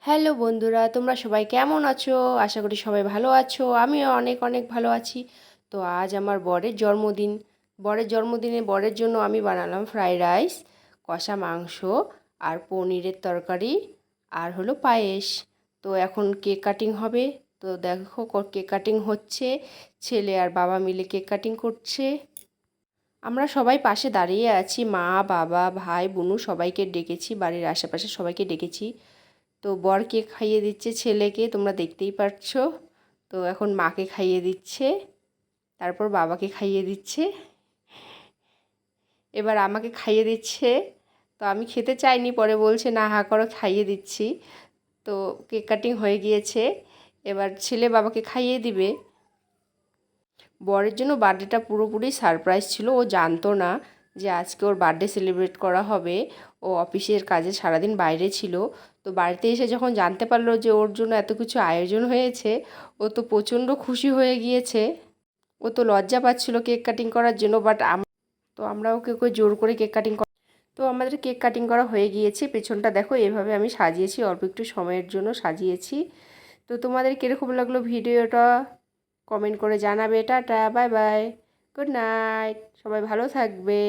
Hello বন্ধুরা, তোমরা সবাই কেমন আছো? আশা করি সবাই ভালো আছো। আমিও অনেক অনেক ভালো আছি। তো আজ আমার বরের জন্মদিন। বরের জন্মদিনে বরের জন্য আমি বানালাম ফ্রাইড রাইস, কষা মাংস আর পনিরের তরকারি আর হলো পায়েস। তো এখন কেক কাটিং হবে। তো দেখো কেক কাটিং হচ্ছে, ছেলে আর বাবা মিলে কেক কাটিং করছে। আমরা সবাই পাশে দাঁড়িয়ে আছি, মা বাবা ভাই বোনু সবাইকে ডেকেছি, বাড়ির আশেপাশে সবাইকে ডেকেছি। তো বর কেক খাইয়ে দিচ্ছে ছেলেকে, তোমরা দেখতেই পাচ্ছো। তো এখন মাকে খাইয়ে দিচ্ছে, তারপর বাবাকে খাইয়ে দিচ্ছে, এবার আমাকে খাইয়ে দিচ্ছে। তো আমি খেতে চাইনি, পরে বলছে না হা করো, খাইয়ে দিচ্ছি। তো কেক কাটিং হয়ে গিয়েছে, এবার ছেলে বাবাকে খাইয়ে দিবে। বরের জন্য বার্থডেটা পুরোপুরি সারপ্রাইজ ছিল। ও জানতো না যে আজকে ওর বার্থডে সেলিব্রেট করা হবে। ও অফিসের কাজে সারাদিন বাইরে ছিল। তো বাড়িতে এসে যখন জানতে পারলো যে ওর জন্য এত কিছু আয়োজন হয়েছে, ও তো প্রচণ্ড খুশি হয়ে গিয়েছে। ও তো লজ্জা পাচ্ছিল কেক কাটিং করার জন্য, বাট আমরা ওকে জোর করে কেক কাটিং। তো আমাদের কেক কাটিং করা হয়ে গিয়েছে। পেছনটা দেখো, এভাবে আমি সাজিয়েছি, অল্প একটু সময়ের জন্য সাজিয়েছি। তো তোমাদের কীরকম লাগলো ভিডিওটা কমেন্ট করে জানাবে। Tata, bye bye, good night, সবাই ভালো থাকবে।